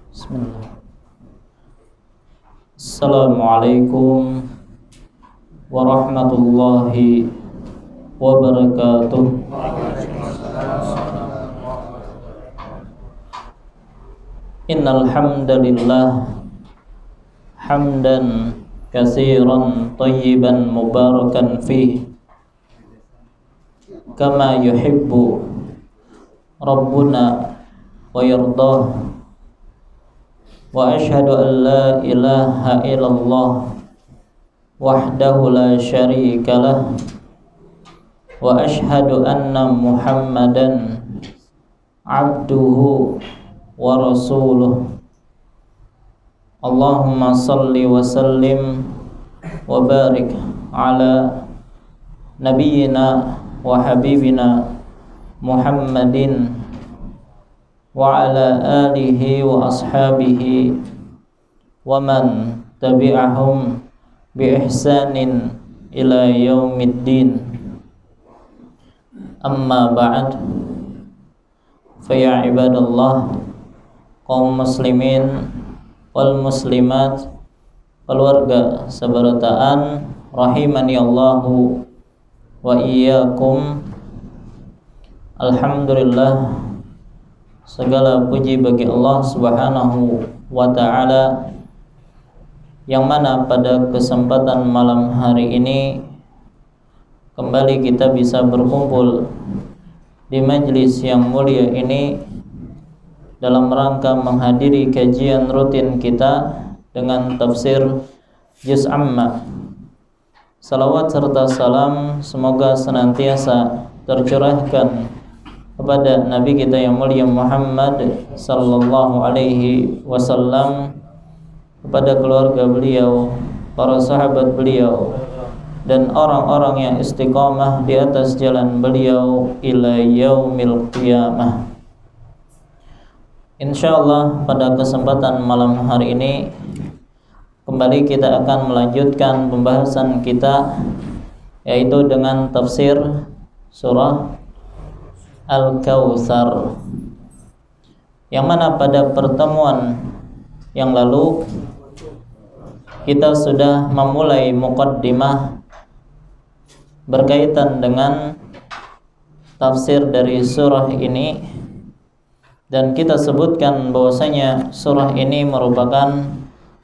Bismillah. Assalamualaikum warahmatullahi wabarakatuh. Innal hamdalillah hamdan katsiran thayyiban mubarakan fihi kama yuhibbu rabbuna wa yardah. Wa ashhadu an la ilaha illallah wahdahu la syarika lah wa ashhadu anna Muhammadan abduhu wa rasuluh. Allahumma salli wa sallim wa barik ala nabiyyina wa habibina Muhammadin wa ala alihi wa ashabihi wa man tabi'ahum bi ihsanin ila yaumiddin. Amma ba'd, fa ya ibadallah, kaum muslimin wal muslimat, keluarga seberataan rahimani Allahu wa iyyakum. Alhamdulillah, segala puji bagi Allah Subhanahu wa ta'ala, yang mana pada kesempatan malam hari ini kembali kita bisa berkumpul di majlis yang mulia ini dalam rangka menghadiri kajian rutin kita dengan tafsir Juz Amma. Salawat serta salam semoga senantiasa tercurahkan kepada Nabi kita yang mulia Muhammad sallallahu alaihi wasallam, kepada keluarga beliau, para sahabat beliau, dan orang-orang yang istiqamah di atas jalan beliau ila yaumil qiyamah. Insyaallah pada kesempatan malam hari ini kembali kita akan melanjutkan pembahasan kita, yaitu dengan tafsir surah Al-Kautsar, yang mana pada pertemuan yang lalu kita sudah memulai muqaddimah berkaitan dengan tafsir dari surah ini, dan kita sebutkan bahwasanya surah ini merupakan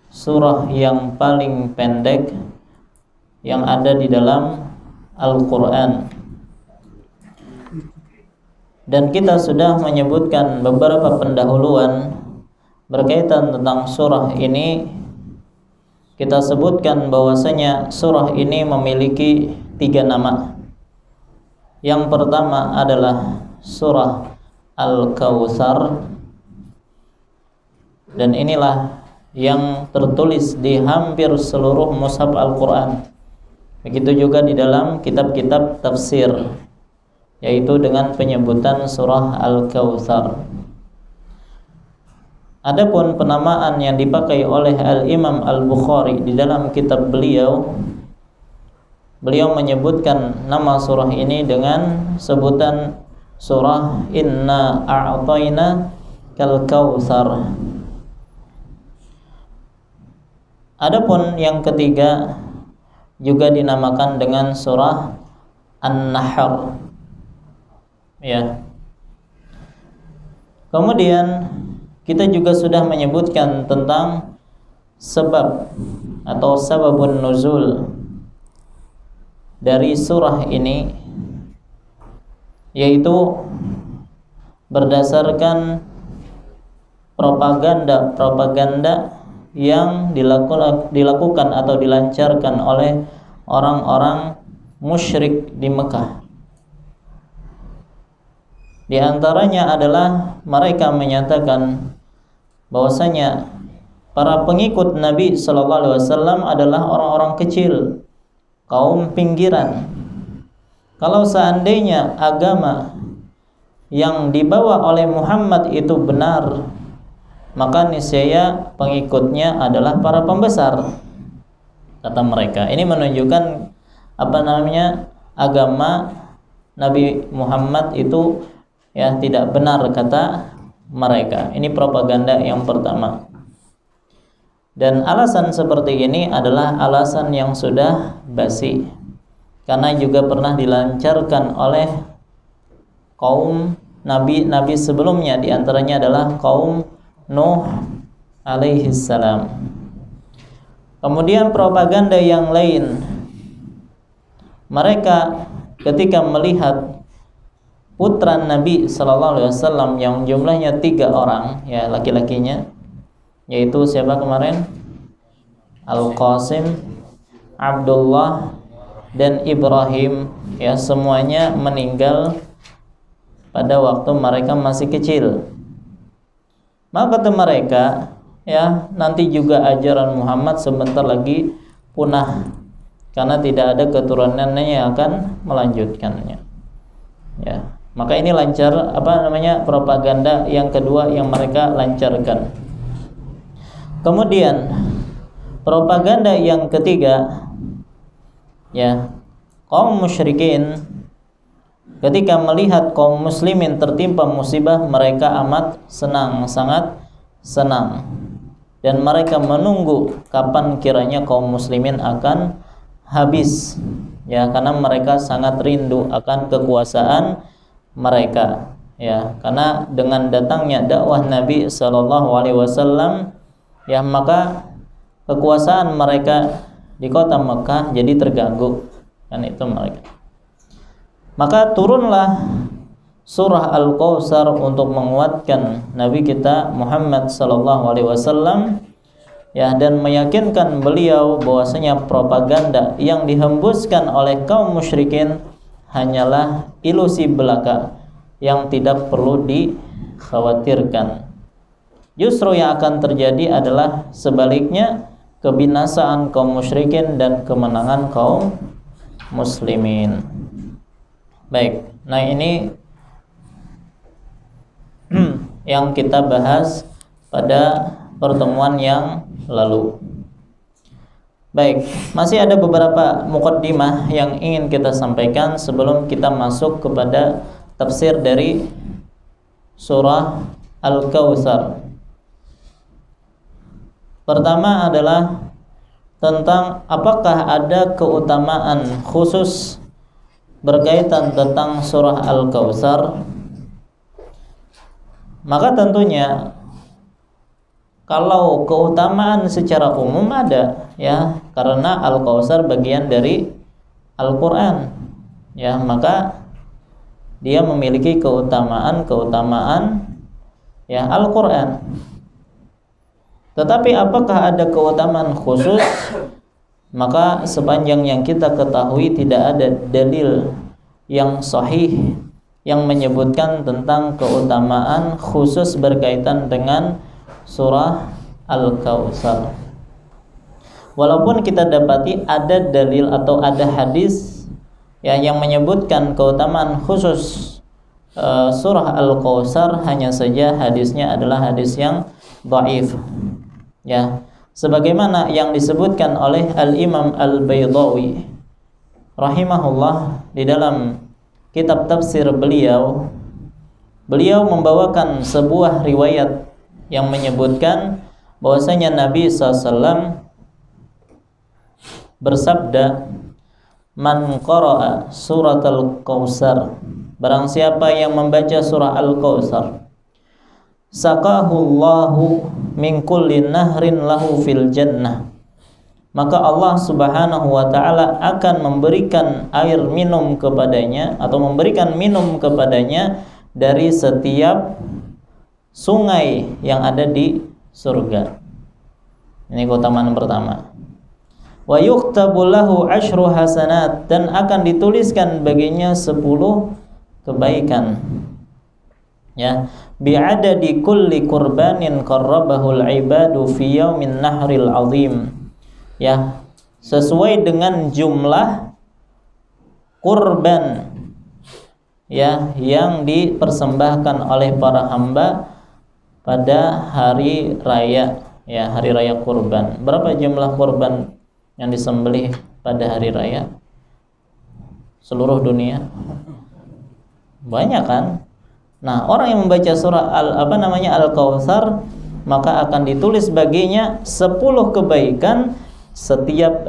surah yang paling pendek yang ada di dalam Al-Quran. Dan kita sudah menyebutkan beberapa pendahuluan berkaitan tentang surah ini. Kita sebutkan bahwasanya surah ini memiliki 3 nama. Yang pertama adalah surah Al-Kautsar, dan inilah yang tertulis di hampir seluruh mushaf Al-Quran. Begitu juga di dalam kitab-kitab tafsir, yaitu dengan penyebutan surah Al-Kautsar. Adapun penamaan yang dipakai oleh Al-Imam Al-Bukhari di dalam kitab beliau, beliau menyebutkan nama surah ini dengan sebutan surah Inna a'tayna kal kautsar. Adapun yang ketiga juga dinamakan dengan surah An-Nahr. Ya. Kemudian kita juga sudah menyebutkan tentang sebab atau sababun nuzul dari surah ini, yaitu berdasarkan propaganda yang dilakukan atau dilancarkan oleh orang-orang musyrik di Mekah. Di antaranya adalah mereka menyatakan bahwasanya para pengikut Nabi sallallahu alaihi wasallam adalah orang-orang kecil, kaum pinggiran. Kalau seandainya agama yang dibawa oleh Muhammad itu benar, maka niscaya pengikutnya adalah para pembesar, kata mereka. Ini menunjukkan agama Nabi Muhammad itu ya tidak benar, kata mereka. Ini propaganda yang pertama. Dan alasan seperti ini adalah alasan yang sudah basi, karena juga pernah dilancarkan oleh kaum nabi-nabi sebelumnya, diantaranya adalah kaum Nuh alaihi salam. Kemudian propaganda yang lain, mereka ketika melihat putra Nabi sallallahu alaihi wasallam yang jumlahnya 3 orang, ya, laki-lakinya, yaitu siapa kemarin? Al-Qasim, Abdullah, dan Ibrahim, ya, semuanya meninggal pada waktu mereka masih kecil. Maka kata mereka, ya, nanti juga ajaran Muhammad sebentar lagi punah karena tidak ada keturunannya yang akan melanjutkannya. Ya, maka ini lancar propaganda yang kedua yang mereka lancarkan. Kemudian propaganda yang ketiga, ya, kaum musyrikin ketika melihat kaum muslimin tertimpa musibah, mereka amat senang, sangat senang, dan mereka menunggu kapan kiranya kaum muslimin akan habis, ya, karena mereka sangat rindu akan kekuasaan mereka, ya, karena dengan datangnya dakwah Nabi sallallahu alaihi wasallam, ya, maka kekuasaan mereka di kota Mekah jadi terganggu, kan itu mereka. Maka turunlah surah Al-Kautsar untuk menguatkan Nabi kita Muhammad sallallahu alaihi wasallam, ya, dan meyakinkan beliau bahwasanya propaganda yang dihembuskan oleh kaum musyrikin hanyalah ilusi belaka yang tidak perlu dikhawatirkan. Justru yang akan terjadi adalah sebaliknya, kebinasaan kaum musyrikin dan kemenangan kaum muslimin. Baik, nah ini yang kita bahas pada pertemuan yang lalu. Baik, masih ada beberapa muqaddimah yang ingin kita sampaikan sebelum kita masuk kepada tafsir dari surah Al-Kautsar. Pertama adalah tentang apakah ada keutamaan khusus berkaitan tentang surah Al-Kautsar. Maka tentunya kalau keutamaan secara umum ada, ya, karena Al-Kautsar bagian dari Al-Qur'an, ya, maka dia memiliki keutamaan ya Al-Qur'an. Tetapi apakah ada keutamaan khusus? Maka sepanjang yang kita ketahui tidak ada dalil yang sahih yang menyebutkan tentang keutamaan khusus berkaitan dengan surah Al-Kautsar. Walaupun kita dapati ada dalil atau ada hadis, ya, yang menyebutkan keutamaan khusus surah Al-Kautsar, hanya saja hadisnya adalah hadis yang dhaif, ya, sebagaimana yang disebutkan oleh Al-Imam Al-Baydawi rahimahullah di dalam kitab tafsir beliau membawakan sebuah riwayat yang menyebutkan bahwasanya Nabi SAW bersabda, "Man qara'a surat Al-Kautsar," barang siapa yang membaca surah Al-Kautsar, "Saqahullahu min kulli nahrin lahu fil jannah," maka Allah Subhanahu wa taala akan memberikan air minum kepadanya atau memberikan minum kepadanya dari setiap sungai yang ada di surga. Ini keutamaan pertama. Wa yuktabu lahu asyru hasanat, dan akan dituliskan baginya 10 kebaikan, ya, bi'adadi kulli qurbanin qarrabahul ibadu fi yaumin nahril azim, ya, sesuai dengan jumlah kurban, ya, yang dipersembahkan oleh para hamba pada hari raya, ya, hari raya kurban. Berapa jumlah kurban yang disembelih pada hari raya seluruh dunia? Banyak kan? Nah, orang yang membaca surah Al-Kautsar, maka akan ditulis baginya 10 kebaikan setiap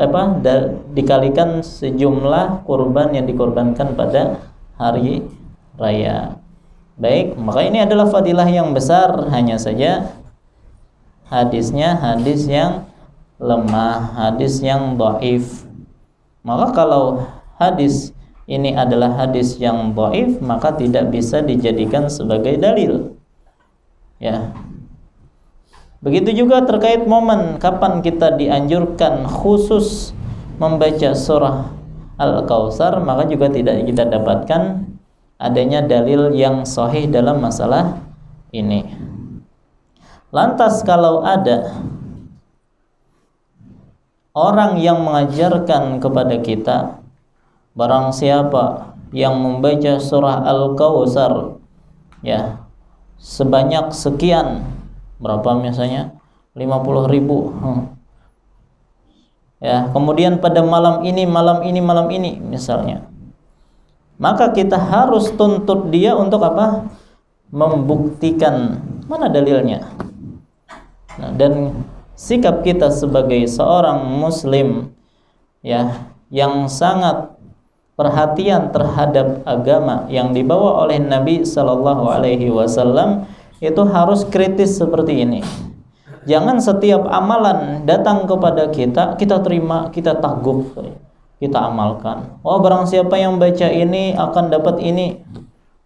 dikalikan sejumlah kurban yang dikorbankan pada hari raya. Baik, maka ini adalah fadilah yang besar, hanya saja hadisnya hadis yang lemah, hadis yang dhaif. Maka kalau hadis ini adalah hadis yang dhaif, maka tidak bisa dijadikan sebagai dalil. Ya. Begitu juga terkait momen kapan kita dianjurkan khusus membaca surah Al-Kautsar, maka juga tidak kita dapatkan adanya dalil yang sahih dalam masalah ini. Lantas kalau ada orang yang mengajarkan kepada kita, barang siapa yang membaca surah Al-Kautsar ya sebanyak sekian, berapa misalnya 50.000 ya, kemudian pada malam ini misalnya, maka kita harus tuntut dia untuk apa? Membuktikan mana dalilnya. Nah, dan sikap kita sebagai seorang muslim ya yang sangat perhatian terhadap agama yang dibawa oleh Nabi Sallallahu Alaihi Wasallam itu harus kritis seperti ini. Jangan setiap amalan datang kepada kita, kita terima, kita takgub, kita amalkan. Oh, barang siapa yang baca ini akan dapat ini,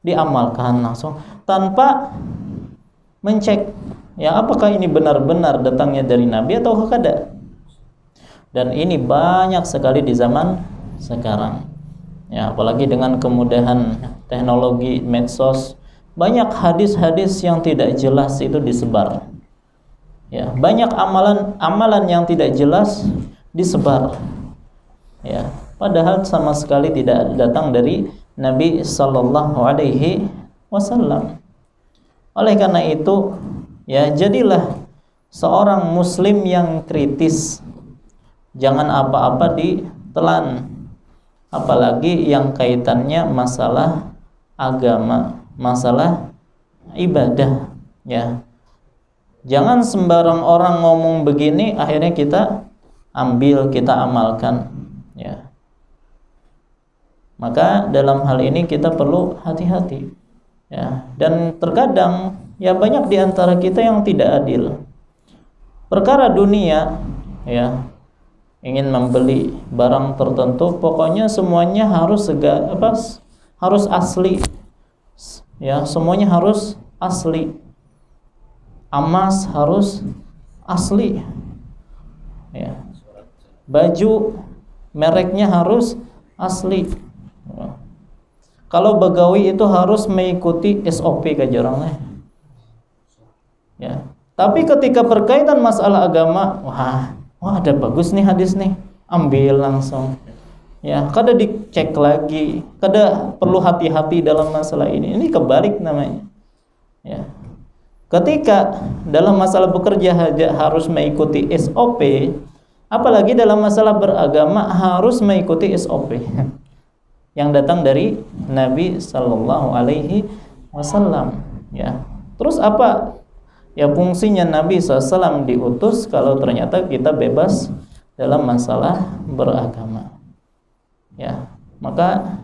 diamalkan langsung tanpa mencek ya apakah ini benar-benar datangnya dari Nabi atau kada. Dan ini banyak sekali di zaman sekarang. Ya, apalagi dengan kemudahan teknologi medsos, banyak hadis-hadis yang tidak jelas itu disebar. Ya, banyak amalan yang tidak jelas disebar. Ya, padahal sama sekali tidak datang dari Nabi Sallallahu Alaihi Wasallam. Oleh karena itu, ya jadilah seorang muslim yang kritis. Jangan apa-apa ditelan, apalagi yang kaitannya masalah agama, masalah ibadah. Ya, jangan sembarang orang ngomong begini akhirnya kita ambil, kita amalkan. Ya. Maka dalam hal ini kita perlu hati-hati. Ya, dan terkadang ya banyak di antara kita yang tidak adil. Perkara dunia ya, ingin membeli barang tertentu, pokoknya semuanya harus harus asli. Ya, semuanya harus asli. Emas harus asli. Ya. Baju mereknya harus asli. Kalau begawi itu harus mengikuti SOP kajarangnya. Ya. Tapi ketika berkaitan masalah agama, wah ada bagus nih hadis nih, ambil langsung. Ya, kada dicek lagi, kada perlu hati-hati dalam masalah ini. Ini kebalik namanya. Ya. Ketika dalam masalah bekerja harus mengikuti SOP, apalagi dalam masalah beragama harus mengikuti SOP yang datang dari Nabi Sallallahu Alaihi Wasallam. Ya, terus apa ya fungsinya Nabi SAW diutus kalau ternyata kita bebas dalam masalah beragama? Ya, maka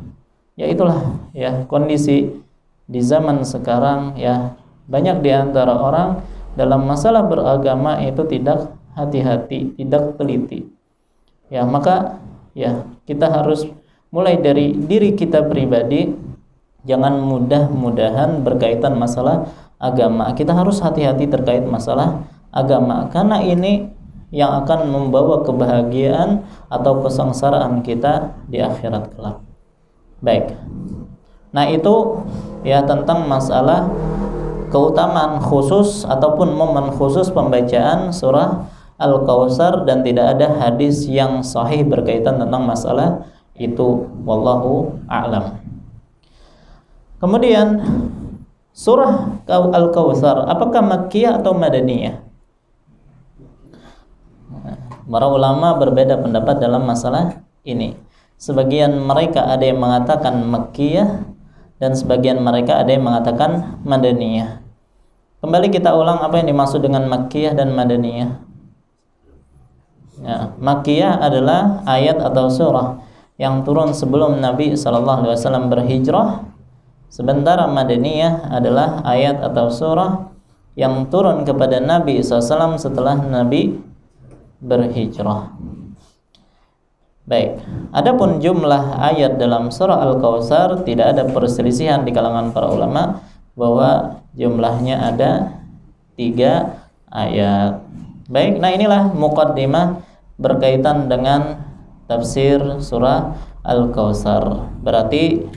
ya itulah ya kondisi di zaman sekarang. Ya, banyak di antara orang dalam masalah beragama itu tidak hati-hati, tidak teliti. Ya, maka ya kita harus mulai dari diri kita pribadi, jangan mudah-mudahan berkaitan masalah agama. Kita harus hati-hati terkait masalah agama, karena ini yang akan membawa kebahagiaan atau kesengsaraan kita di akhirat kelak. Baik. Nah, itu ya tentang masalah keutamaan khusus ataupun momen khusus pembacaan surah Al-Kautsar, dan tidak ada hadis yang sahih berkaitan tentang masalah itu, wallahu a'lam. Kemudian surah Al-Kautsar apakah Makkiyah atau Madaniyah? Para ulama berbeda pendapat dalam masalah ini. Sebagian mereka ada yang mengatakan Makkiyah, dan sebagian mereka ada yang mengatakan Madaniyah. Kembali kita ulang apa yang dimaksud dengan Makkiyah dan Madaniyah. Ya, Makkiyah adalah ayat atau surah yang turun sebelum Nabi SAW berhijrah. Sementara Madaniyah adalah ayat atau surah yang turun kepada Nabi SAW setelah Nabi berhijrah. Baik, adapun jumlah ayat dalam surah Al-Kautsar tidak ada perselisihan di kalangan para ulama bahwa jumlahnya ada 3 ayat. Baik, nah inilah muqaddimah berkaitan dengan tafsir surah Al-Kautsar. Berarti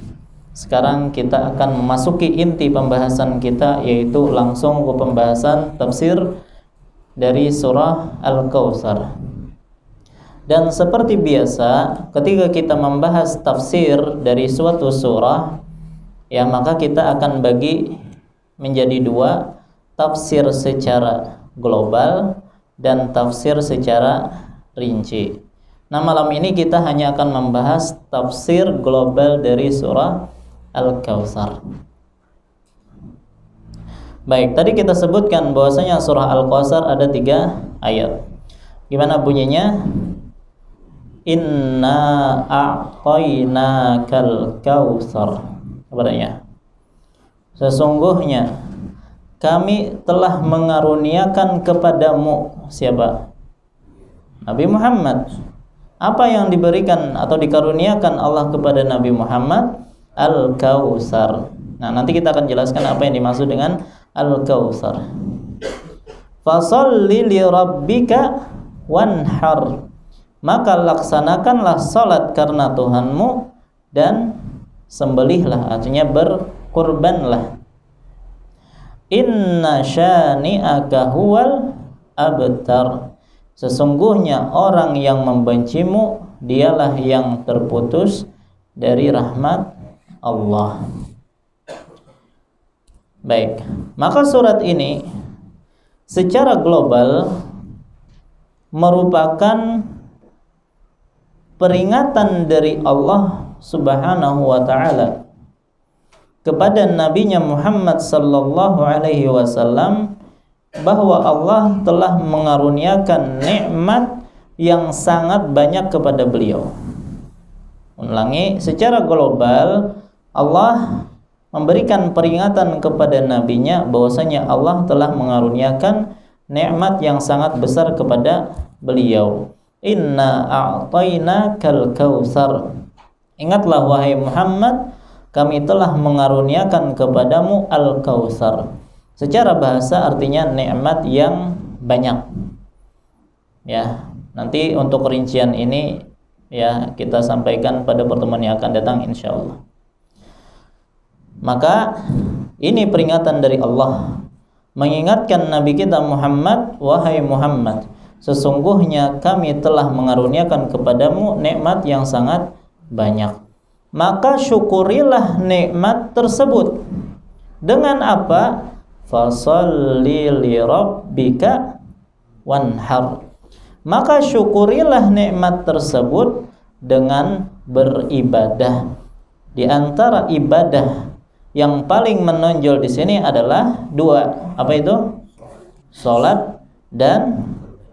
sekarang kita akan memasuki inti pembahasan kita, yaitu langsung ke pembahasan tafsir dari surah Al-Kautsar. Dan seperti biasa, ketika kita membahas tafsir dari suatu surah, ya maka kita akan bagi menjadi 2, tafsir secara global dan tafsir secara rinci. Nah, malam ini kita hanya akan membahas tafsir global dari surah Al-Kautsar. Baik, tadi kita sebutkan bahwasanya surah Al-Kautsar ada 3 ayat. Gimana bunyinya? Inna a'tainakal kautsar. Apa artinya? Sesungguhnya kami telah mengaruniakan kepadamu siapa? Nabi Muhammad. Apa yang diberikan atau dikaruniakan Allah kepada Nabi Muhammad? Al-Kautsar. Nah, nanti kita akan jelaskan apa yang dimaksud dengan Al-Kautsar. Fasholli li rabbika wanhar. Maka laksanakanlah salat karena Tuhanmu dan sembelihlah, artinya berkurbanlah. Inna syani'aka huwal abtar. Sesungguhnya orang yang membencimu dialah yang terputus dari rahmat Allah. Baik, maka surat ini secara global merupakan peringatan dari Allah Subhanahu wa taala kepada nabinya Muhammad sallallahu alaihi wasallam bahwa Allah telah mengaruniakan nikmat yang sangat banyak kepada beliau. Ulangi, secara global Allah memberikan peringatan kepada nabinya bahwasanya Allah telah mengaruniakan nikmat yang sangat besar kepada beliau. Inna a'tainakal kautsar. Ingatlah wahai Muhammad, kami telah mengaruniakan kepadamu Al-Kautsar. Secara bahasa artinya nikmat yang banyak. Ya, nanti untuk rincian ini ya kita sampaikan pada pertemuan yang akan datang insyaallah. Maka ini peringatan dari Allah mengingatkan Nabi kita Muhammad, wahai Muhammad, sesungguhnya kami telah mengaruniakan kepadamu nikmat yang sangat banyak. Maka syukurilah nikmat tersebut. Dengan apa? Fasholli li rabbika wanhar. Maka syukurilah nikmat tersebut dengan beribadah. Di antara ibadah yang paling menonjol di sini adalah 2. Apa itu? Salat dan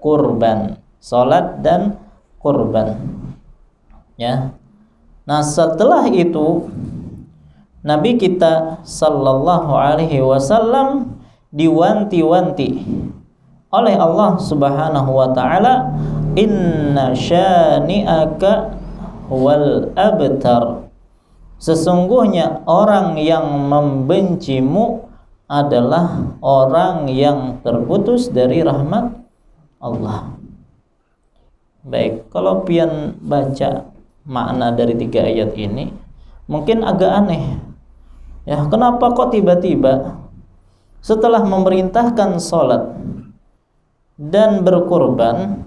kurban. Salat dan kurban. Ya. Nah, setelah itu Nabi kita sallallahu alaihi wasallam diwanti-wanti oleh Allah Subhanahu wa taala, inna syani'aka wal abtar. Sesungguhnya orang yang membencimu adalah orang yang terputus dari rahmat Allah. Baik, kalau pian baca makna dari 3 ayat ini mungkin agak aneh. Ya, kenapa kok tiba-tiba setelah memerintahkan sholat dan berkurban,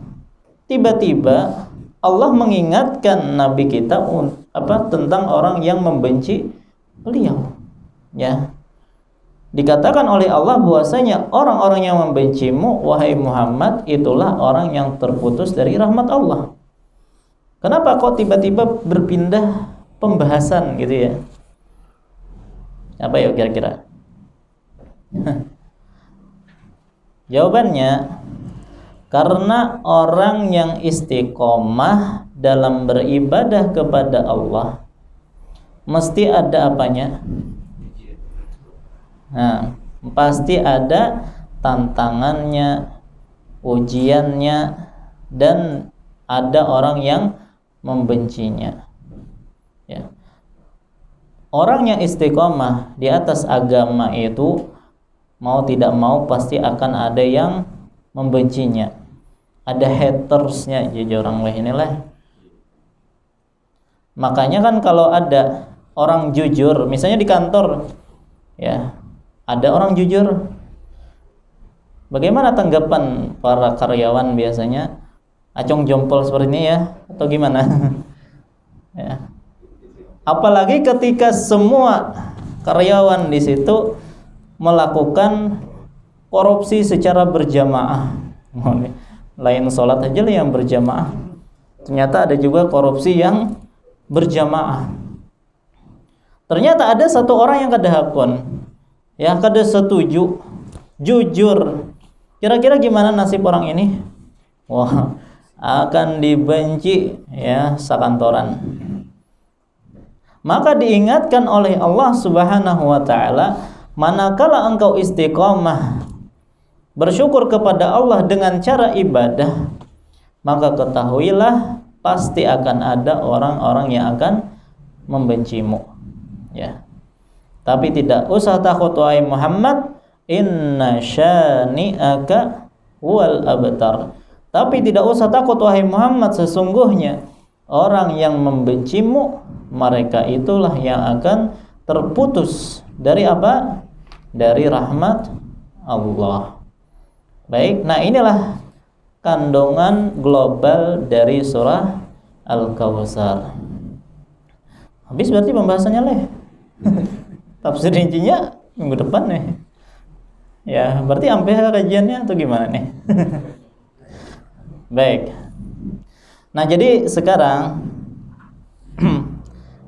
tiba-tiba Allah mengingatkan Nabi kita tentang orang yang membenci beliau. Ya, dikatakan oleh Allah bahwasanya orang-orang yang membencimu wahai Muhammad itulah orang yang terputus dari rahmat Allah. Kenapa kok tiba-tiba berpindah pembahasan gitu ya? Apa ya kira-kira? Jawabannya, karena orang yang istiqomah dalam beribadah kepada Allah mesti ada apanya? Nah, pasti ada tantangannya, ujiannya, dan ada orang yang membencinya. Ya. Orang yang istiqomah di atas agama itu mau tidak mau pasti akan ada yang membencinya. Ada hatersnya, jadi orang lain inilah. Makanya kan kalau ada orang jujur, misalnya di kantor, ya, ada orang jujur, bagaimana tanggapan para karyawan biasanya? Acung jempol seperti ini ya, atau gimana? Ya. Apalagi ketika semua karyawan di situ melakukan korupsi secara berjamaah. Lain sholat aja lah yang berjamaah, ternyata ada juga korupsi yang berjamaah. Ternyata ada satu orang yang kada hakun, ya kada setuju, jujur. Kira-kira gimana nasib orang ini? Wah, akan dibenci ya sakantoran. Maka diingatkan oleh Allah Subhanahu wa taala, manakala engkau istiqomah bersyukur kepada Allah dengan cara ibadah, maka ketahuilah pasti akan ada orang-orang yang akan membencimu. Ya. Tapi tidak usah takut wahai Muhammad, inna syani'aka wal abtar. Tapi tidak usah takut wahai Muhammad, sesungguhnya orang yang membencimu, mereka itulah yang akan terputus dari apa? Dari rahmat Allah. Baik, nah inilah kandungan global dari surah Al-Kautsar. Habis berarti pembahasannya leh. Tafsir rincinya minggu depan nih. Ya, berarti sampai kajiannya atau gimana nih? Baik. Nah, jadi sekarang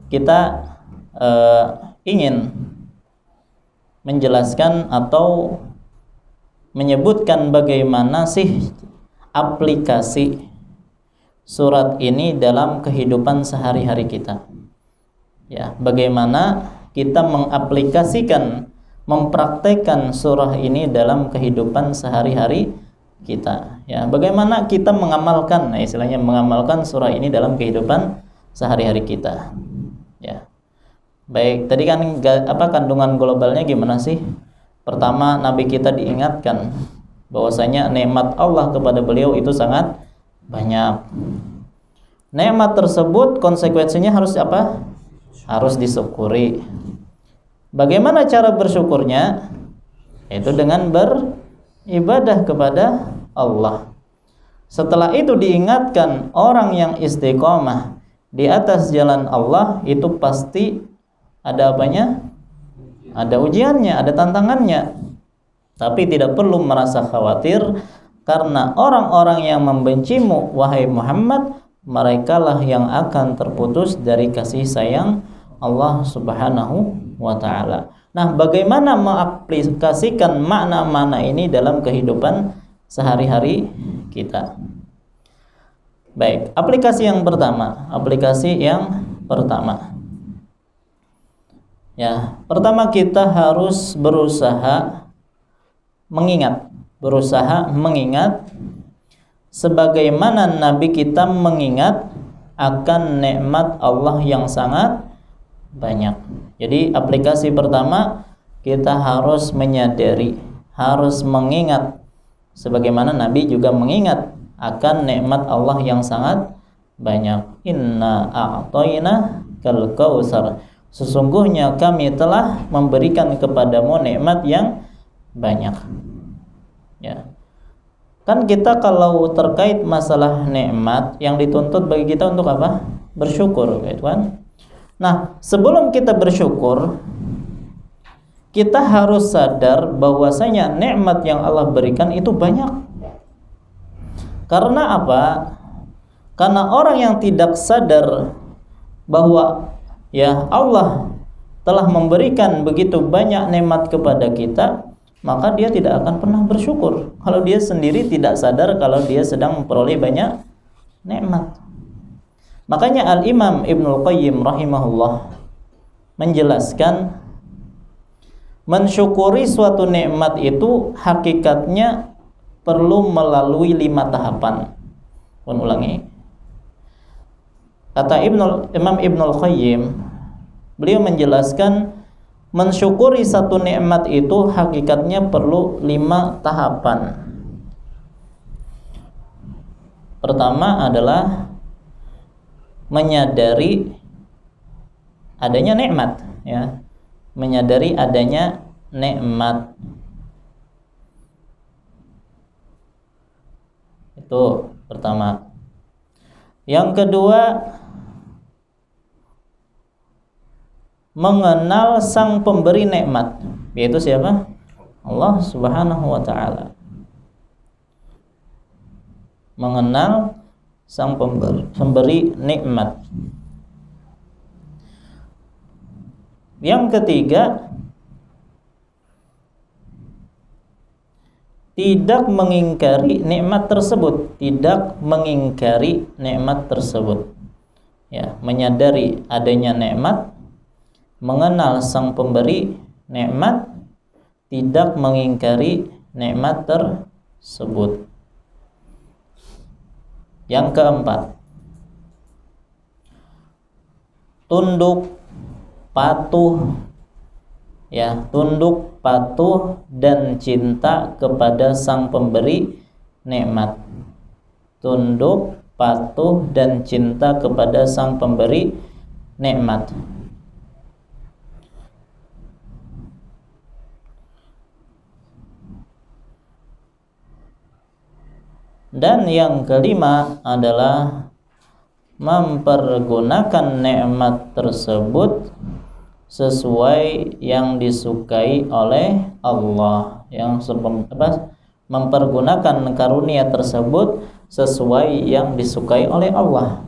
kita ingin menjelaskan atau menyebutkan bagaimana sih aplikasi surat ini dalam kehidupan sehari-hari kita. Ya, bagaimana kita mengaplikasikan, mempraktekkan surah ini dalam kehidupan sehari-hari kita. Ya, bagaimana kita mengamalkan, istilahnya mengamalkan surah ini dalam kehidupan sehari-hari kita. Ya. Baik, tadi kan kandungan globalnya gimana sih? Pertama, Nabi kita diingatkan bahwasanya nikmat Allah kepada beliau itu sangat banyak. Nikmat tersebut konsekuensinya harus apa? Harus disyukuri. Bagaimana cara bersyukurnya? Itu dengan beribadah kepada Allah. Setelah itu diingatkan orang yang istiqomah di atas jalan Allah itu pasti ada apanya? Ada ujiannya, ada tantangannya. Tapi tidak perlu merasa khawatir, karena orang-orang yang membencimu wahai Muhammad, merekalah yang akan terputus dari kasih sayang Allah Subhanahu wa taala. Nah, bagaimana mengaplikasikan makna-makna ini dalam kehidupan sehari-hari kita? Baik, aplikasi yang pertama. Ya, pertama kita harus berusaha mengingat sebagaimana Nabi kita mengingat akan nikmat Allah yang sangat banyak. Jadi aplikasi pertama, kita harus menyadari, harus mengingat sebagaimana Nabi juga mengingat akan nikmat Allah yang sangat banyak. Inna a'tayna kal kautsar. Sesungguhnya kami telah memberikan kepadamu nikmat yang banyak. Ya. Kan kita kalau terkait masalah nikmat, yang dituntut bagi kita untuk apa? Bersyukur, gitu kan? Nah, sebelum kita bersyukur, kita harus sadar bahwasanya nikmat yang Allah berikan itu banyak. Karena apa? Karena orang yang tidak sadar bahwa ya Allah telah memberikan begitu banyak nikmat kepada kita, maka dia tidak akan pernah bersyukur kalau dia sendiri tidak sadar kalau dia sedang memperoleh banyak nikmat. Makanya Al-Imam Ibnul Qayyim rahimahullah menjelaskan, mensyukuri suatu nikmat itu hakikatnya perlu melalui 5 tahapan. Ulangi. Kata Imam Ibnul Qayyim, beliau menjelaskan mensyukuri satu nikmat itu hakikatnya perlu 5 tahapan. Pertama adalah menyadari adanya nikmat, ya. Menyadari adanya nikmat. Itu pertama. Yang kedua, mengenal sang pemberi nikmat, yaitu siapa? Allah Subhanahu wa taala. Mengenal sang pemberi nikmat. Yang ketiga, tidak mengingkari nikmat tersebut, tidak mengingkari nikmat tersebut. Ya, menyadari adanya nikmat, mengenal sang pemberi nikmat, tidak mengingkari nikmat tersebut. Yang keempat, tunduk patuh, ya, tunduk patuh dan cinta kepada sang pemberi nikmat. Tunduk patuh dan cinta kepada sang pemberi nikmat. Dan yang kelima adalah mempergunakan nikmat tersebut sesuai yang disukai oleh Allah, mempergunakan karunia tersebut sesuai yang disukai oleh Allah,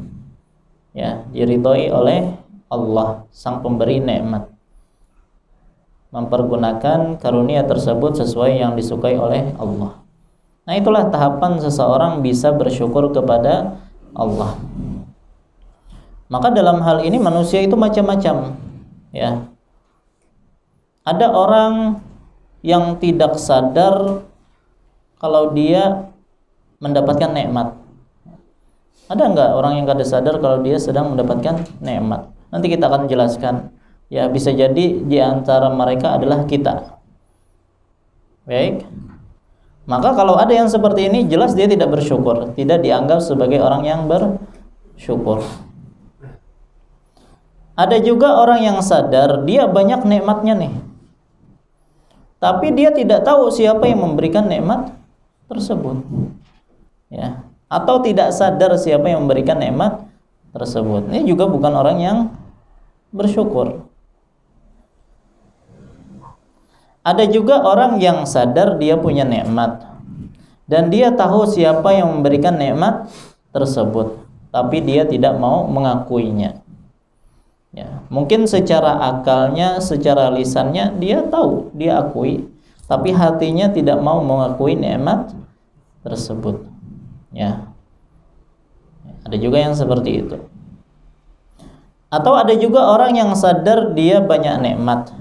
ya, diridhoi oleh Allah sang pemberi nikmat. Mempergunakan karunia tersebut sesuai yang disukai oleh Allah. Nah, itulah tahapan seseorang bisa bersyukur kepada Allah. Maka dalam hal ini manusia itu macam-macam, ya. Ada orang yang tidak sadar kalau dia mendapatkan nikmat. Ada enggak orang yang tidak sadar kalau dia sedang mendapatkan nikmat? Nanti kita akan jelaskan. Ya, bisa jadi di antara mereka adalah kita. Baik. Maka kalau ada yang seperti ini, jelas dia tidak bersyukur, tidak dianggap sebagai orang yang bersyukur. Ada juga orang yang sadar dia banyak nikmatnya nih, tapi dia tidak tahu siapa yang memberikan nikmat tersebut, ya, atau tidak sadar siapa yang memberikan nikmat tersebut. Ini juga bukan orang yang bersyukur. Ada juga orang yang sadar dia punya nikmat dan dia tahu siapa yang memberikan nikmat tersebut, tapi dia tidak mau mengakuinya. Ya, mungkin secara akalnya, secara lisannya dia tahu, dia akui, tapi hatinya tidak mau mengakui nikmat tersebut. Ya. Ada juga yang seperti itu. Atau ada juga orang yang sadar dia banyak nikmat.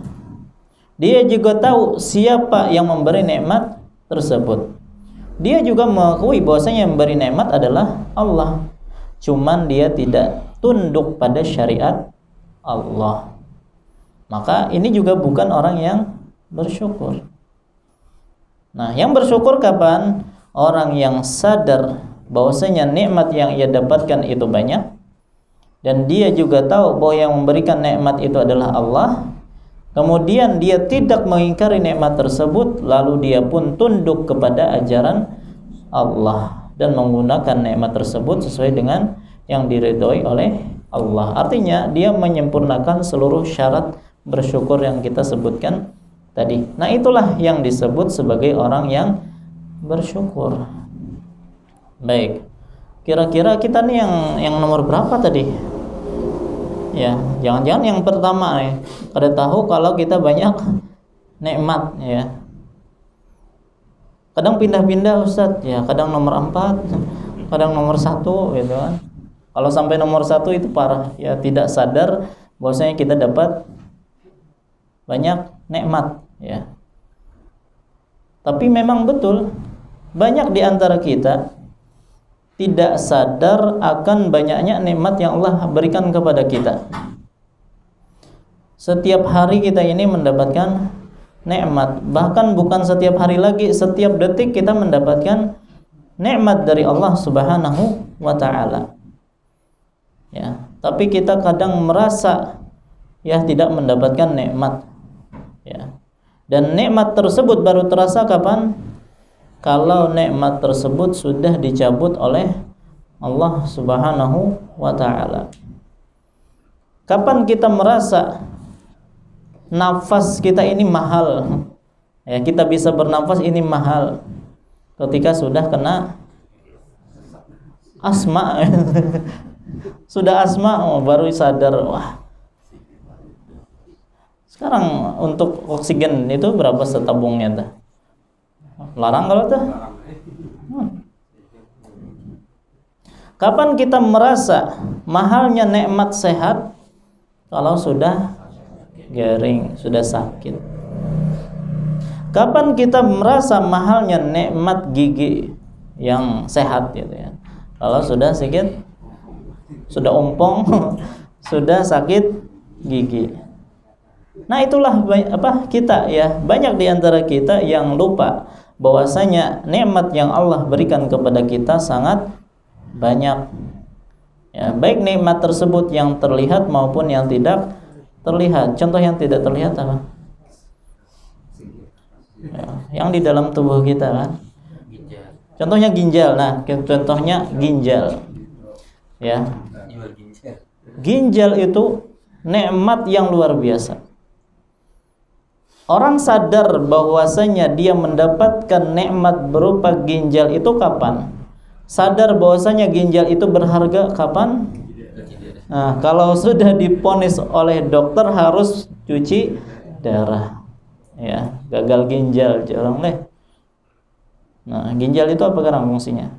Dia juga tahu siapa yang memberi nikmat tersebut. Dia juga mengakui bahwasanya yang memberi nikmat adalah Allah. Cuman dia tidak tunduk pada syariat Allah. Maka ini juga bukan orang yang bersyukur. Nah, yang bersyukur kapan? Orang yang sadar bahwasanya nikmat yang ia dapatkan itu banyak, dan dia juga tahu bahwa yang memberikan nikmat itu adalah Allah. Kemudian dia tidak mengingkari nikmat tersebut, lalu dia pun tunduk kepada ajaran Allah dan menggunakan nikmat tersebut sesuai dengan yang diridhoi oleh Allah. Artinya dia menyempurnakan seluruh syarat bersyukur yang kita sebutkan tadi. Nah, itulah yang disebut sebagai orang yang bersyukur. Baik. Kira-kira kita nih yang nomor berapa tadi? Ya, jangan-jangan yang pertama nih, kada tahu kalau kita banyak nikmat ya. Kadang pindah-pindah Ustadz, ya kadang nomor 4, kadang nomor 1 gitu kan. Kalau sampai nomor 1 itu parah, ya tidak sadar bahwasanya kita dapat banyak nikmat ya. Tapi memang betul banyak di antara kita tidak sadar akan banyaknya nikmat yang Allah berikan kepada kita. Setiap hari kita ini mendapatkan nikmat, bahkan bukan setiap hari lagi, setiap detik kita mendapatkan nikmat dari Allah Subhanahu wa taala. Ya, tapi kita kadang merasa ya tidak mendapatkan nikmat. Ya. Dan nikmat tersebut baru terasa kapan? Kalau nikmat tersebut sudah dicabut oleh Allah Subhanahu wa taala. Kapan kita merasa nafas kita ini mahal? Ya, kita bisa bernafas ini mahal ketika sudah kena asma. Sudah asma baru sadar, wah. Sekarang untuk oksigen itu berapa setabungnya dah? Larang kalau tuh? Kapan kita merasa mahalnya nikmat sehat? Kalau sudah garing, sudah sakit. Kapan kita merasa mahalnya nikmat gigi yang sehat gitu ya? Kalau sudah sakit, sudah ompong, sudah sakit gigi. Nah, itulah kita ya, banyak di antara kita yang lupa bahwasanya nikmat yang Allah berikan kepada kita sangat banyak. Ya, baik nikmat tersebut yang terlihat maupun yang tidak terlihat. Contoh yang tidak terlihat apa? Ya, yang di dalam tubuh kita kan. Contohnya ginjal. Nah, contohnya ginjal. Ya. Ginjal itu nikmat yang luar biasa. Orang sadar bahwasanya dia mendapatkan nikmat berupa ginjal itu kapan? Sadar bahwasanya ginjal itu berharga kapan? Nah, kalau sudah diponis oleh dokter harus cuci darah. Ya, gagal ginjal jarang leh. Nah, ginjal itu apa sekarang fungsinya?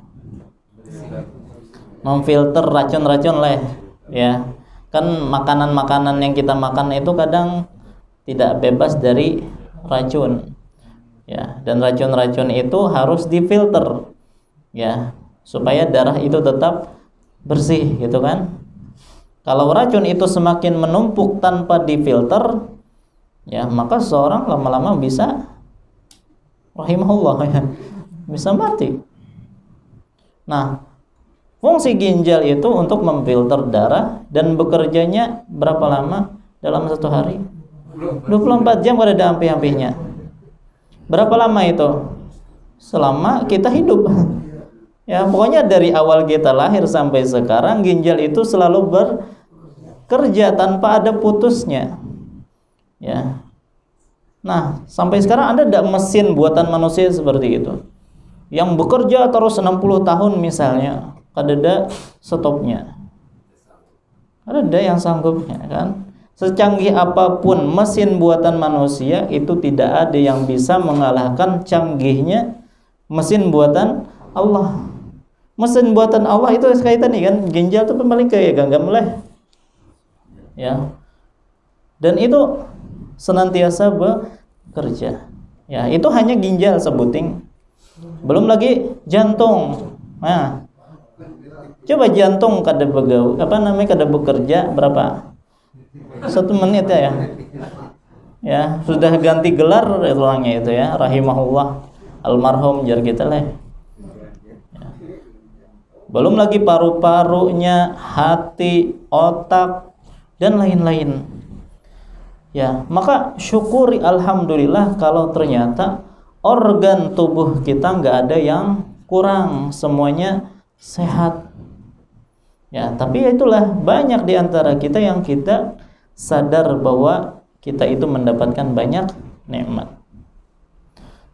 Memfilter racun-racun leh. Ya. Kan makanan-makanan yang kita makan itu kadang tidak bebas dari racun. Ya, dan racun-racun itu harus difilter. Ya, supaya darah itu tetap bersih gitu kan. Kalau racun itu semakin menumpuk tanpa difilter, ya maka seorang lama-lama bisa rahimahullah ya, bisa mati. Nah, fungsi ginjal itu untuk memfilter darah dan bekerjanya berapa lama dalam satu hari? 24 jam kada ada ampih-ampihnya. Berapa lama itu? Selama kita hidup. Ya, pokoknya dari awal kita lahir sampai sekarang ginjal itu selalu bekerja tanpa ada putusnya. Ya. Nah, sampai sekarang ada tidak mesin buatan manusia seperti itu? Yang bekerja terus 60 tahun misalnya, ada stopnya. Ada yang sanggupnya kan? Secanggih apapun mesin buatan manusia itu tidak ada yang bisa mengalahkan canggihnya mesin buatan Allah. Mesin buatan Allah itu kaitan nih kan, ginjal itu paling kayak genggam leh. Ya. Dan itu senantiasa bekerja. Ya, itu hanya ginjal sebuting. Belum lagi jantung. Nah, coba jantung kada bekerja berapa? 1 menit ya. Ya, sudah ganti gelar orangnya itu ya, rahimahullah, almarhum jar kita lah. Ya. Belum lagi paru-parunya, hati, otak dan lain-lain. Ya, maka syukuri alhamdulillah kalau ternyata organ tubuh kita nggak ada yang kurang, semuanya sehat. Ya, tapi itulah banyak di antara kita yang kita sadar bahwa kita itu mendapatkan banyak nikmat.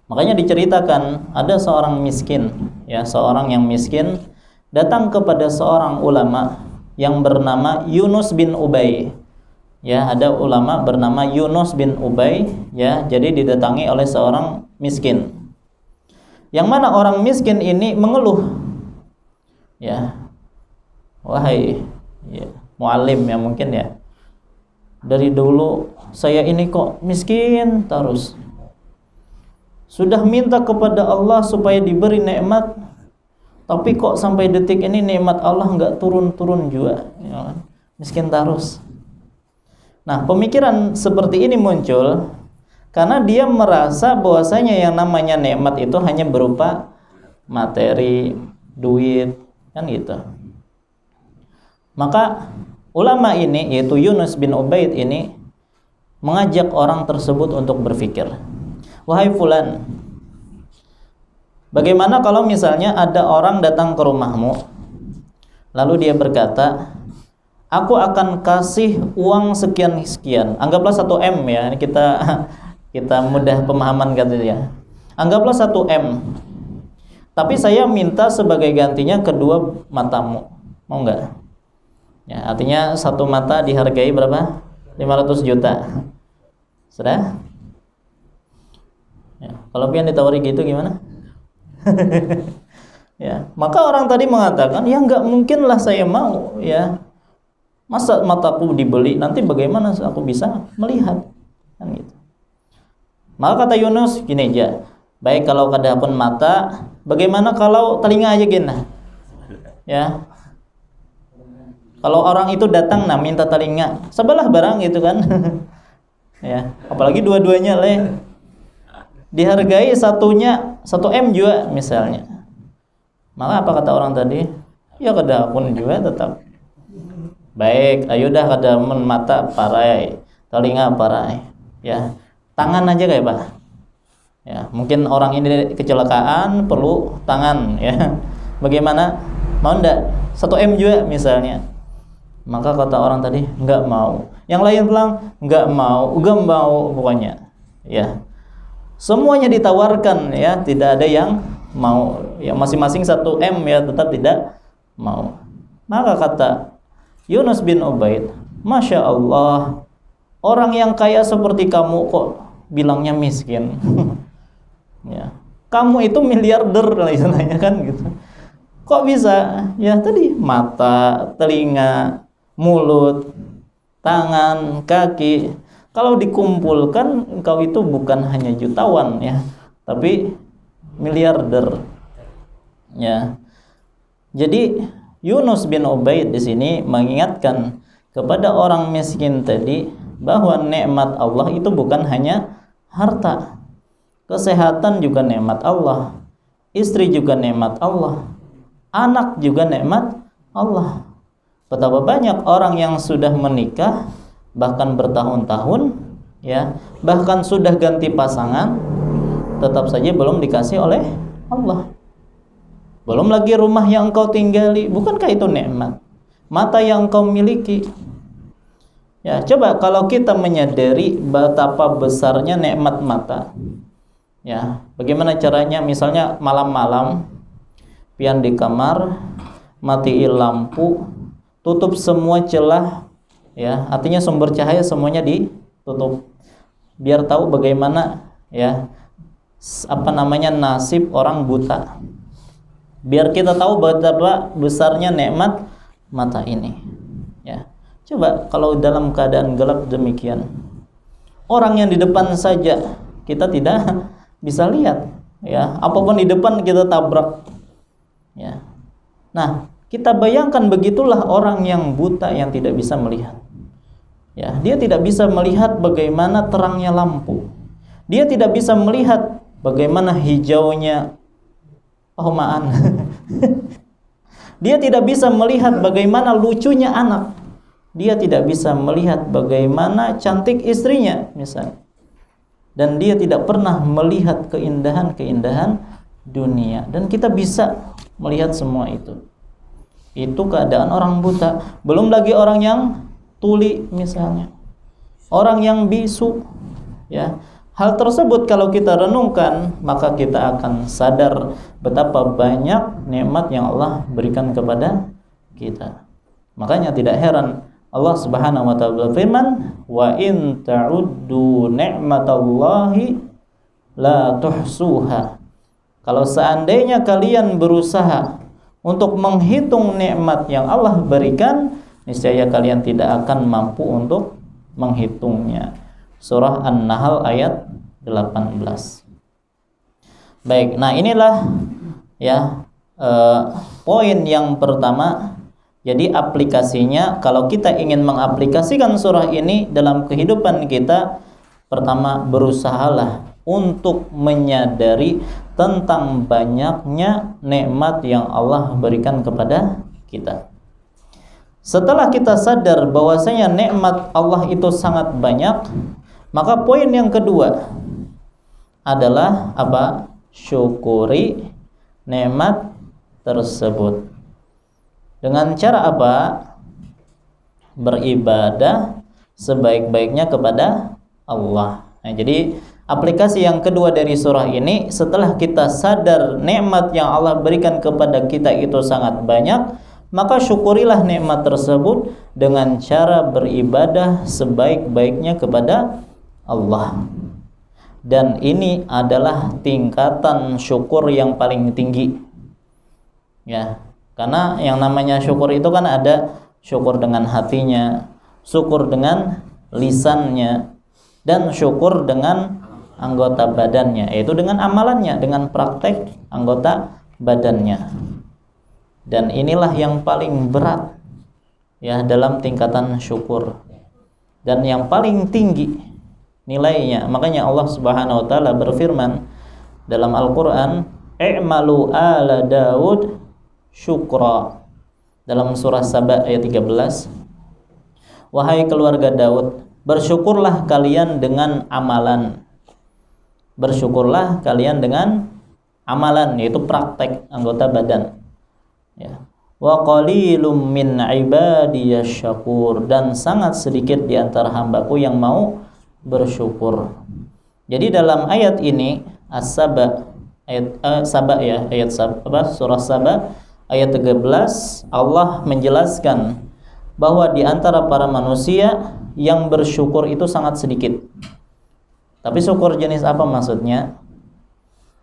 Makanya diceritakan ada seorang miskin, ya, seorang yang miskin datang kepada seorang ulama yang bernama Yunus bin Ubay. Ya, ada ulama bernama Yunus bin Ubay, ya. Jadi didatangi oleh seorang miskin. Yang mana orang miskin ini mengeluh. Ya. Wahai ya, muallim ya mungkin ya. Dari dulu saya ini kok miskin terus. Sudah minta kepada Allah supaya diberi nikmat, tapi kok sampai detik ini nikmat Allah nggak turun-turun juga, ya kan? Miskin terus. Nah, pemikiran seperti ini muncul karena dia merasa bahwasanya yang namanya nikmat itu hanya berupa materi, duit, kan gitu. Maka ulama ini, yaitu Yunus bin Ubaid ini, mengajak orang tersebut untuk berpikir. Wahai fulan, bagaimana kalau misalnya ada orang datang ke rumahmu, lalu dia berkata, aku akan kasih uang sekian-sekian. Anggaplah 1 M ya, ini kita mudah pemahaman katanya. Anggaplah 1 M. Tapi saya minta sebagai gantinya kedua matamu. Mau enggak? Ya, artinya 1 mata dihargai berapa? 500 juta. Sudah? Ya, kalau pian ditawari gitu gimana? Ya, maka orang tadi mengatakan, ya enggak mungkin lah saya mau, ya. Masa mataku dibeli, nanti bagaimana aku bisa melihat? Kan gitu. Maka kata Yunus, gini aja. Baik kalau kadapun mata, bagaimana kalau telinga aja gini? Ya. Kalau orang itu datang nah minta telinga, sebelah barang gitu kan. Ya, apalagi dua-duanya lah. Dihargai satunya 1 M juga misalnya. Maka apa kata orang tadi? Ya kadapun juga tetap. Baik, ayo dah kadapun mata parai, telinga parai. Ya, tangan aja kayak Pak. Ya, mungkin orang ini kecelakaan perlu tangan ya. Bagaimana? Mau enggak? 1 M juga misalnya. Maka kata orang tadi, enggak mau. Yang lain bilang, enggak mau pokoknya. Ya. Semuanya ditawarkan ya, tidak ada yang mau. Ya masing-masing 1 M ya tetap tidak mau. Maka kata Yunus bin Ubaid, Masya Allah, orang yang kaya seperti kamu kok bilangnya miskin. Ya. Kamu itu miliarder lah istilahnya kan gitu. Kok bisa? Ya tadi mata, telinga, mulut, tangan, kaki. Kalau dikumpulkan engkau itu bukan hanya jutawan ya, tapi miliarder. Ya. Jadi Yunus bin Ubaid di sini mengingatkan kepada orang miskin tadi bahwa nikmat Allah itu bukan hanya harta. Kesehatan juga nikmat Allah. Istri juga nikmat Allah. Anak juga nikmat Allah. Betapa banyak orang yang sudah menikah bahkan bertahun-tahun ya, bahkan sudah ganti pasangan, tetap saja belum dikasih oleh Allah. Belum lagi rumah yang engkau tinggali, bukankah itu nikmat? Mata yang engkau miliki. Ya, coba kalau kita menyadari betapa besarnya nikmat mata. Ya, bagaimana caranya? Misalnya malam-malam pian di kamar, matiin lampu, tutup semua celah. Ya, artinya sumber cahaya semuanya ditutup. Biar tahu bagaimana ya nasib orang buta. Biar kita tahu betapa besarnya nikmat mata ini. Ya. Coba kalau dalam keadaan gelap demikian. Orang yang di depan saja kita tidak bisa lihat, ya. Apapun di depan kita tabrak. Ya. Nah, kita bayangkan begitulah orang yang buta yang tidak bisa melihat. Ya, dia tidak bisa melihat bagaimana terangnya lampu. Dia tidak bisa melihat bagaimana hijaunya pohon. Dia tidak bisa melihat bagaimana lucunya anak. Dia tidak bisa melihat bagaimana cantik istrinya misalnya. Dan dia tidak pernah melihat keindahan-keindahan dunia. Dan kita bisa melihat semua itu. Itu keadaan orang buta. Belum lagi orang yang tuli misalnya, orang yang bisu, ya. Hal tersebut kalau kita renungkan, maka kita akan sadar betapa banyak nikmat yang Allah berikan kepada kita. Makanya tidak heran Allah Subhanahu wa taala berfirman, "Wa in ta'uddu ni'matallahi la tuhsuha." Kalau seandainya kalian berusaha untuk menghitung nikmat yang Allah berikan, niscaya kalian tidak akan mampu untuk menghitungnya. Surah An-Nahl ayat 18. Baik, nah inilah ya poin yang pertama. Jadi aplikasinya, kalau kita ingin mengaplikasikan surah ini dalam kehidupan kita, pertama berusahalah untuk menyadari tentang banyaknya nikmat yang Allah berikan kepada kita. Setelah kita sadar bahwasanya nikmat Allah itu sangat banyak, maka poin yang kedua adalah apa? Syukuri nikmat tersebut. Dengan cara apa? Beribadah sebaik-baiknya kepada Allah. Nah, jadi aplikasi yang kedua dari surah ini, setelah kita sadar nikmat yang Allah berikan kepada kita itu sangat banyak, maka syukurilah nikmat tersebut dengan cara beribadah sebaik-baiknya kepada Allah. Dan ini adalah tingkatan syukur yang paling tinggi. Ya. Karena yang namanya syukur itu kan ada syukur dengan hatinya, syukur dengan lisannya, dan syukur dengan anggota badannya, yaitu dengan amalannya, dengan praktek anggota badannya. Dan inilah yang paling berat ya dalam tingkatan syukur, dan yang paling tinggi nilainya. Makanya Allah Subhanahu wa taala berfirman dalam Al-Qur'an, "I'malu ala Daud syukra." Dalam surah Saba ayat 13, "Wahai keluarga Daud, bersyukurlah kalian dengan amalan." Bersyukurlah kalian dengan amalan, yaitu praktek anggota badan. Ya. "Wa qalilum min ibadiyasy syakur." Dan sangat sedikit di antara hambaku yang mau bersyukur. Jadi dalam ayat ini As-Saba ayat surah Saba ayat 13, Allah menjelaskan bahwa di antara para manusia yang bersyukur itu sangat sedikit. Tapi syukur jenis apa maksudnya?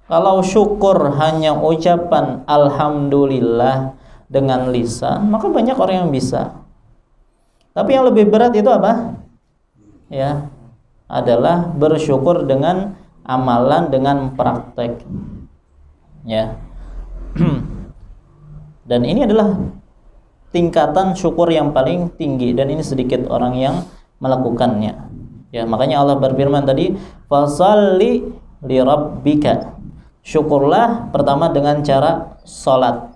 Kalau syukur hanya ucapan alhamdulillah dengan lisan, maka banyak orang yang bisa. Tapi yang lebih berat itu apa? Ya, adalah bersyukur dengan amalan, dengan praktek. Ya. Dan ini adalah tingkatan syukur yang paling tinggi, dan ini sedikit orang yang melakukannya. Ya, makanya Allah berfirman tadi, "Fashalli li rabbika." Syukurlah pertama dengan cara salat.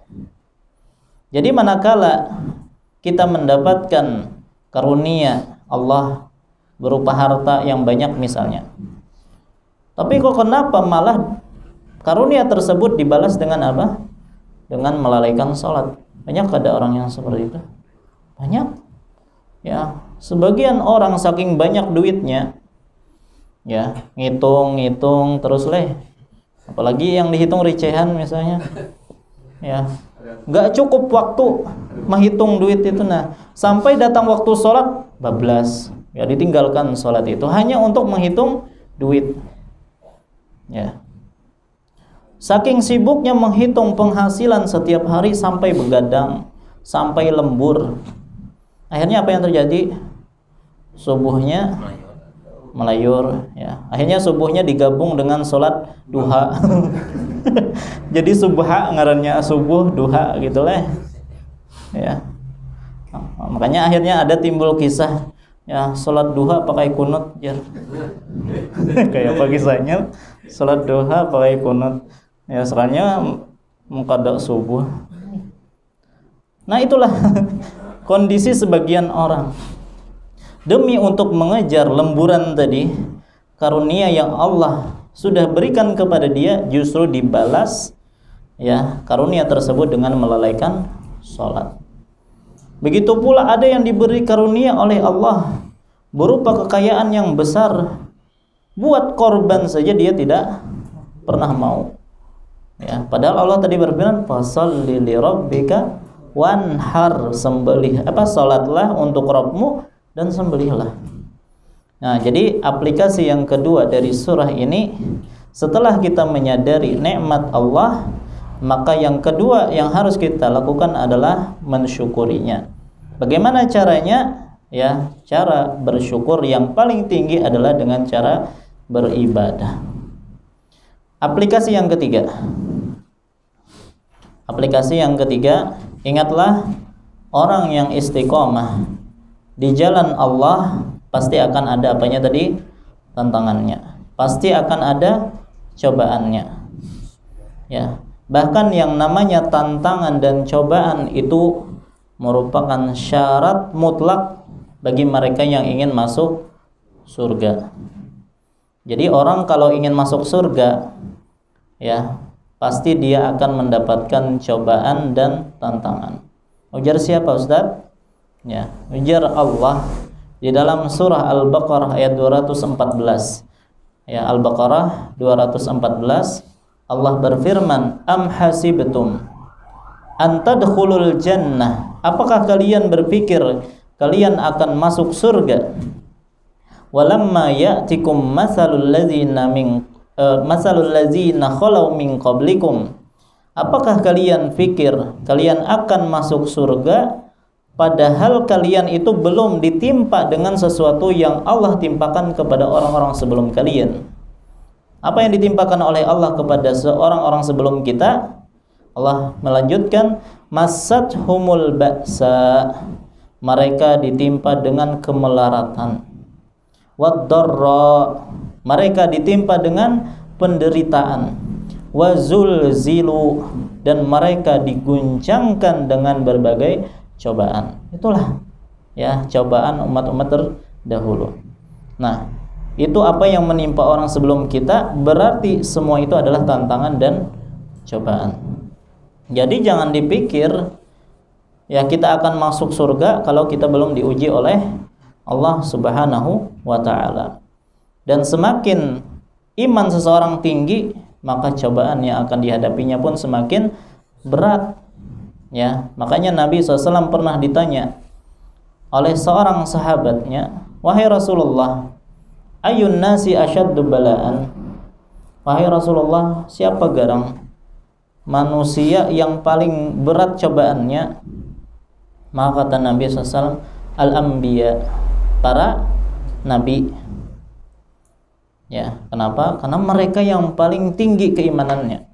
Jadi manakala kita mendapatkan karunia Allah berupa harta yang banyak misalnya, tapi kok kenapa malah karunia tersebut dibalas dengan apa? Dengan melalaikan sholat. Banyak ada orang yang seperti itu. Banyak. Ya, sebagian orang saking banyak duitnya, ya ngitung terus apalagi yang dihitung recehan misalnya, ya nggak cukup waktu menghitung duit itu. Nah, sampai datang waktu sholat bablas, ya ditinggalkan sholat itu hanya untuk menghitung duit. Ya, saking sibuknya menghitung penghasilan setiap hari sampai begadang, sampai lembur. Akhirnya apa yang terjadi? Subuhnya melayur, ya. Akhirnya subuhnya digabung dengan sholat duha. Jadi subha ngarannya subuh, duha gitu lah. Ya. Makanya akhirnya ada timbul kisah, ya sholat duha pakai kunut, ya. Kayak apa kisahnya? Sholat duha pakai kunut. Ya, soalnya mengqada subuh. Nah, itulah kondisi sebagian orang. Demi untuk mengejar lemburan tadi, karunia yang Allah sudah berikan kepada dia justru dibalas, ya, karunia tersebut dengan melalaikan sholat. Begitu pula ada yang diberi karunia oleh Allah berupa kekayaan yang besar, buat korban saja dia tidak pernah mau. Ya, padahal Allah tadi berfirman, "Fashalli li rabbika wanhar, sembelih salatlah untuk Rabbmu dan sembelihlah. Nah, jadi aplikasi yang kedua dari surah ini, setelah kita menyadari nikmat Allah, maka yang kedua yang harus kita lakukan adalah mensyukurinya. Bagaimana caranya? Ya, cara bersyukur yang paling tinggi adalah dengan cara beribadah. Aplikasi yang ketiga. Aplikasi yang ketiga, ingatlah orang yang istiqomah di jalan Allah pasti akan ada apanya tadi? Tantangannya. Pasti akan ada cobaannya. Ya, bahkan yang namanya tantangan dan cobaan itu merupakan syarat mutlak bagi mereka yang ingin masuk surga. Jadi orang kalau ingin masuk surga, ya, pasti dia akan mendapatkan cobaan dan tantangan. Ujar siapa, Ustaz? Ya, ujar Allah di dalam surah Al-Baqarah ayat 214. Ya, Al-Baqarah 214, Allah berfirman, "Am hasibtum an tadkhulul jannah?" Apakah kalian berpikir kalian akan masuk surga? Walamma ya'tikum matsalul ladzina khalau min qablikum. Apakah kalian pikir kalian akan masuk surga padahal kalian itu belum ditimpa dengan sesuatu yang Allah timpakan kepada orang-orang sebelum kalian? Apa yang ditimpakan oleh Allah kepada orang-orang sebelum kita? Allah melanjutkan, masathumul ba'sa, mereka ditimpa dengan kemelaratan, wad-dharra, mereka ditimpa dengan penderitaan, wazulzilu, dan mereka diguncangkan dengan berbagai cobaan. Itulah ya cobaan umat-umat terdahulu. Nah, itu apa yang menimpa orang sebelum kita, berarti semua itu adalah tantangan dan cobaan. Jadi jangan dipikir ya kita akan masuk surga kalau kita belum diuji oleh Allah Subhanahu wa ta'ala. Dan semakin iman seseorang tinggi, maka cobaan yang akan dihadapinya pun semakin berat. Ya, makanya Nabi SAW pernah ditanya oleh seorang sahabatnya, "Wahai Rasulullah, ayun nasi asyaddu bala'an?" Wahai Rasulullah, siapa garang manusia yang paling berat cobaannya? Maka kata Nabi SAW, al-anbiya, para nabi. Ya, kenapa? Karena mereka yang paling tinggi keimanannya.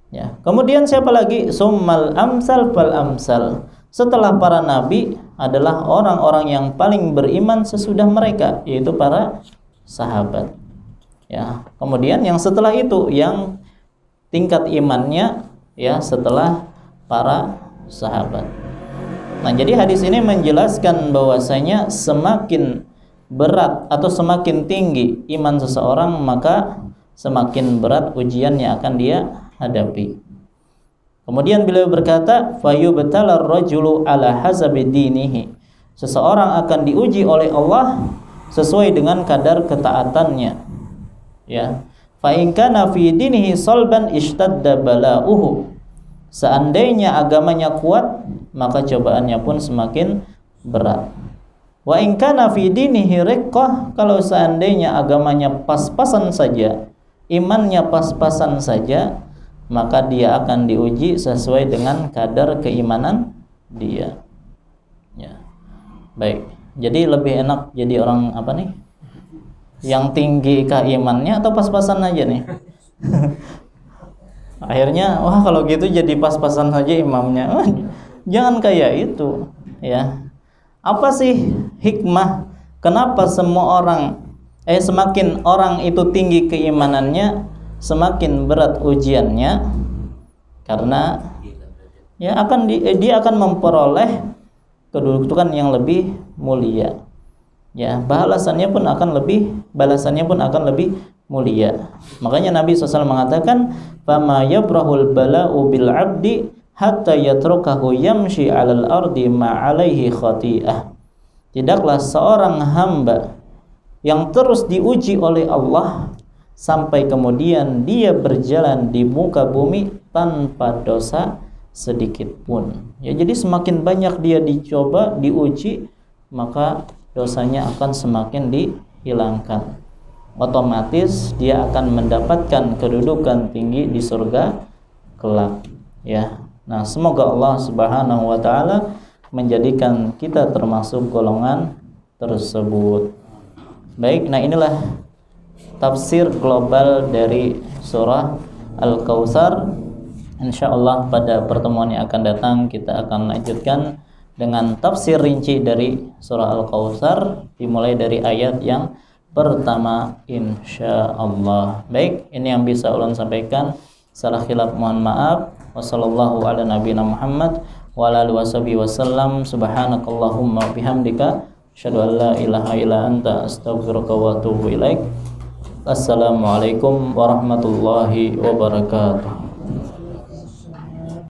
Ya, kemudian siapa lagi? Summal amsal fal amsal. Setelah para nabi adalah orang-orang yang paling beriman sesudah mereka, yaitu para sahabat. Ya, kemudian yang setelah itu yang tingkat imannya ya setelah para sahabat. Nah, jadi hadis ini menjelaskan bahwasanya semakin berat atau semakin tinggi iman seseorang, maka semakin berat ujian yang akan dia hadapi. Kemudian beliau berkata, fayubtalar rajulu ala hasabi dinihi. Seseorang akan diuji oleh Allah sesuai dengan kadar ketaatannya. Ya. Fa in kana fi dinihi salban ishtadda bala'uhu. Seandainya agamanya kuat, maka cobaannya pun semakin berat. Wa in kana fi dinihi riqqah, kalau seandainya agamanya pas-pasan saja, imannya pas-pasan saja, maka dia akan diuji sesuai dengan kadar keimanan dia. Ya. Baik. Jadi lebih enak jadi orang apa nih? Yang tinggi keimannya atau pas-pasan aja nih? Akhirnya, wah kalau gitu jadi pas-pasan saja imamnya. Jangan kayak itu, ya. Apa sih hikmah kenapa semua orang semakin orang itu tinggi keimanannya, semakin berat ujiannya? Karena ya dia akan memperoleh kedudukan yang lebih mulia. Ya, balasannya pun akan lebih mulia. Makanya Nabi SAW mengatakan, "Fama yabrahul bala'u bil 'abdi hatta yatrukahu yamshi 'alal ardi ma 'alaihi khati'ah." Tidaklah seorang hamba yang terus diuji oleh Allah sampai kemudian dia berjalan di muka bumi tanpa dosa sedikit pun. Ya, jadi semakin banyak dia dicoba, diuji, maka dosanya akan semakin dihilangkan. Otomatis dia akan mendapatkan kedudukan tinggi di surga kelak, ya. Nah, semoga Allah Subhanahu wa taala menjadikan kita termasuk golongan tersebut. Baik, nah inilah tafsir global dari surah Al-Kautsar. Insyaallah pada pertemuan yang akan datang kita akan lanjutkan dengan tafsir rinci dari surah Al-Kautsar dimulai dari ayat yang pertama insyaallah. Baik, ini yang bisa ulun sampaikan. Salah khilaf mohon maaf. Wassallallahu ala nabiyina Muhammad wa ala alihi washabihi wasallam. Subhanakallahumma bihamdika asyhadu an la ilaha illa anta astaghfiruka wa atubu ilaik. Assalamualaikum warahmatullahi wabarakatuh.